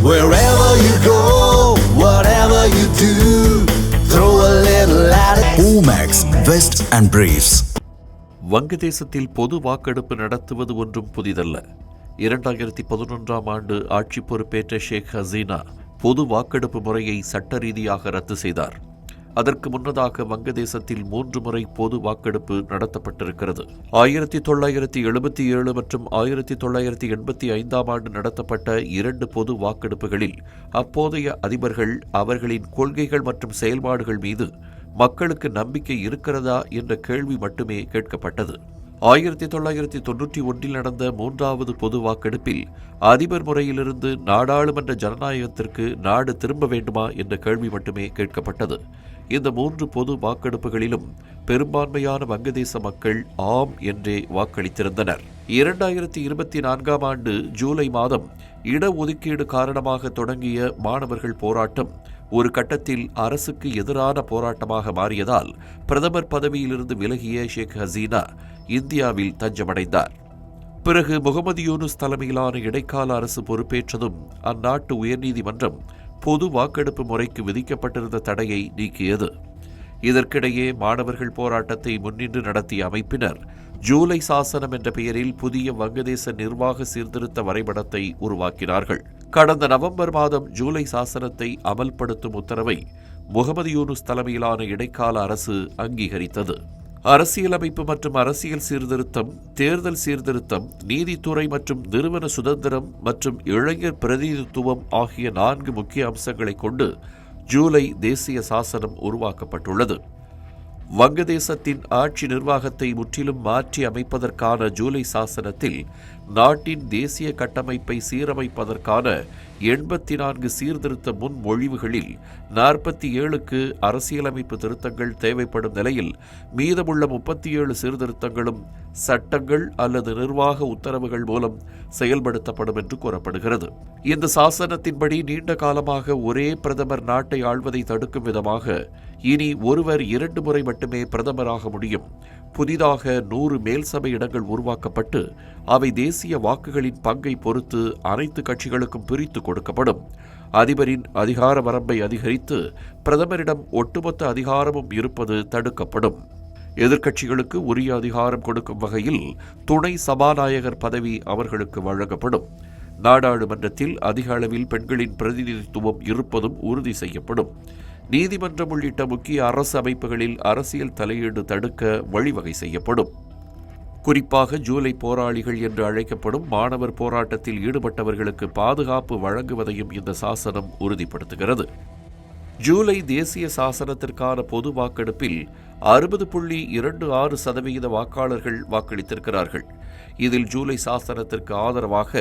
Wherever you go, whatever you do, throw a little at it. Omax, Vest and Briefs. வங்கதேசத்தில் பொது வாக்கெடுப்பு நடத்துவது ஒன்றும் புதிதல்ல. 2011ஆம் ஆண்டு ஆட்சி பொறுப்பேற்ற ஷேக் ஹசீனா பொது வாக்கெடுப்பு முறையை சட்ட ரீதியாக ரத்து செய்தார். அதற்கு முன்னதாக வங்கதேசத்தில் 3 முறை பொது வாக்கெடுப்பு நடத்தப்பட்டிருக்கிறது. 1977 மற்றும் 1985ஆம் ஆண்டு நடத்தப்பட்ட 2 பொது வாக்கெடுப்புகளில் அப்போதைய அதிபர்கள் அவர்களின் கொள்கைகள் மற்றும் செயல்பாடுகள் மீது மக்களுக்கு நம்பிக்கை இருக்கிறதா என்ற கேள்வி மட்டுமே கேட்கப்பட்டது. 1991 நடந்த 3வது பொது வாக்கெடுப்பில் அதிபர் முறையிலிருந்து நாடாளுமன்ற ஜனநாயகத்திற்கு நாடு திரும்ப வேண்டுமா என்ற கேள்வி மட்டுமே கேட்கப்பட்டது. இந்த 3 பொது வாக்கெடுப்புகளிலும் பெரும்பான்மையான வங்கதேச மக்கள் ஆம் என்றே வாக்களித்திருந்தனர். 2024ஆம் ஆண்டு ஜூலை மாதம் இடஒதுக்கீடு காரணமாக தொடங்கிய மாணவர்கள் போராட்டம் ஒரு கட்டத்தில் அரசுக்கு எதிரான போராட்டமாக மாறியதால் பிரதமர் பதவியிலிருந்து விலகிய ஷேக் ஹசீனா இந்தியாவில் தஞ்சமடைந்தார். பிறகு முகமது யூனுஸ் தலைமையிலான இடைக்கால அரசு பொறுப்பேற்றதும் அந்நாட்டு உயர்நீதிமன்றம் பொது வாக்கெடுப்பு முறைக்கு விதிக்கப்பட்டிருந்த தடையை நீக்கியது. இதற்கிடையே மாணவர்கள் போராட்டத்தை முன்னின்று நடத்திய அமைப்பினர் ஜூலை சாசனம் என்ற பெயரில் புதிய வங்கதேச நிர்வாக சீர்திருத்த வரைபடத்தை உருவாக்கினார்கள். கடந்த நவம்பர் மாதம் ஜூலை சாசனத்தை அமல்படுத்தும் உத்தரவை முகமது யூனுஸ் தலைமையிலான இடைக்கால அரசு அங்கீகரித்தது. அரசியலமைப்பு மற்றும் அரசியல் சீர்திருத்தம், தேர்தல் சீர்திருத்தம், நீதித்துறை மற்றும் நிறுவன சுதந்திரம் மற்றும் இளைஞர் பிரதிநிதித்துவம் ஆகிய 4 முக்கிய அம்சங்களை கொண்டு ஜூலை தேசிய சாசனம் உருவாக்கப்பட்டுள்ளது. வங்கதேசத்தின் ஆட்சி நிர்வாகத்தை முற்றிலும் மாற்றி அமைப்பதற்கான ஜூலை சாசனத்தில் நாட்டின் தேசிய கட்டமைப்பை சீரமைப்பதற்கான 84 சீர்திருத்த முன்மொழிவுகளில் 47க்கு அரசியலமைப்பு திருத்தங்கள் தேவைப்படும் நிலையில் மீதமுள்ள 37 சீர்திருத்தங்களும் சட்டங்கள் அல்லது நிர்வாக உத்தரவுகள் மூலம் செயல்படுத்தப்படும் என்று கூறப்படுகிறது. இந்த சாசனத்தின்படி நீண்ட காலமாக ஒரே பிரதமர் நாட்டை ஆள்வதை தடுக்கும் விதமாக இனி ஒருவர் 2 முறை மட்டுமே பிரதமராக முடியும். புதிதாக 100 மேல் சபை இடங்கள் உருவாக்கப்பட்டு அவை தேசிய வாக்குகளின் பங்கை பொறுத்து அனைத்து கட்சிகளுக்கும் பிரித்து கொடுக்கப்படும். அதிபரின் அதிகார வரம்பை அதிகரித்து பிரதமரிடம் ஒட்டுமொத்த அதிகாரமும் இருப்பது தடுக்கப்படும். எதிர்க்கட்சிகளுக்கு உரிய அதிகாரம் கொடுக்கும் வகையில் துணை சபாநாயகர் பதவி அவர்களுக்கு வழங்கப்படும். நாடாளுமன்றத்தில் அதிக அளவில் பெண்களின் பிரதிநிதித்துவம் இருப்பதும் உறுதி செய்யப்படும். நீதிமன்றம் உள்ளிட்ட முக்கிய அரசு அமைப்புகளில் அரசியல் தலையீடு தடுக்க வழிவகை செய்யப்படும். குறிப்பாக ஜூலை போராளிகள் என்று அழைக்கப்படும் மாணவர் போராட்டத்தில் ஈடுபட்டவர்களுக்கு பாதுகாப்பு வழங்குவதையும் இந்த சாசனம் உறுதிப்படுத்துகிறது. ஜூலை தேசிய சாசனத்திற்கான பொது வாக்கெடுப்பில் 60.26% வாக்காளர்கள் வாக்களித்திருக்கிறார்கள். இதில் ஜூலை சாசனத்திற்கு ஆதரவாக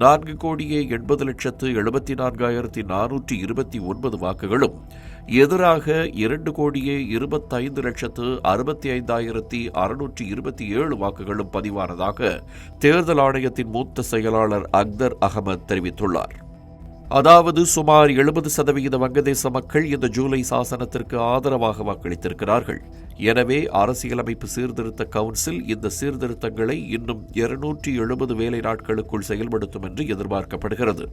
4,80,74,429 வாக்குகளும், எதிராக 2,25,65,627 வாக்குகளும் பதிவானதாக தேர்தல் ஆணையத்தின் மூத்த செயலாளர் அக்தர் அகமது தெரிவித்துள்ளார். அதாவது சுமார் 70% வங்கதேச மக்கள் இந்த ஜூலை சாசனத்திற்கு ஆதரவாக வாக்களித்திருக்கிறார்கள். எனவே அரசியலமைப்பு சீர்திருத்த கவுன்சில் இந்த சீர்திருத்தங்களை இன்னும் 270 வேலை நாட்களுக்குள் செயல்படுத்தும் என்று எதிர்பார்க்கப்படுகிறது.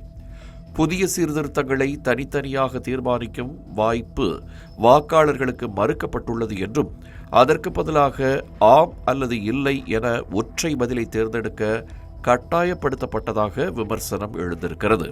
புதிய சீர்திருத்தங்களை தனித்தனியாக தீர்மானிக்கும் வாய்ப்பு வாக்காளர்களுக்கு மறுக்கப்பட்டுள்ளது என்றும் அதற்கு பதிலாக ஆம் அல்லது இல்லை என ஒற்றை பதிலை தேர்ந்தெடுக்க கட்டாயப்படுத்தப்பட்டதாக விமர்சனம் எழுந்திருக்கிறது.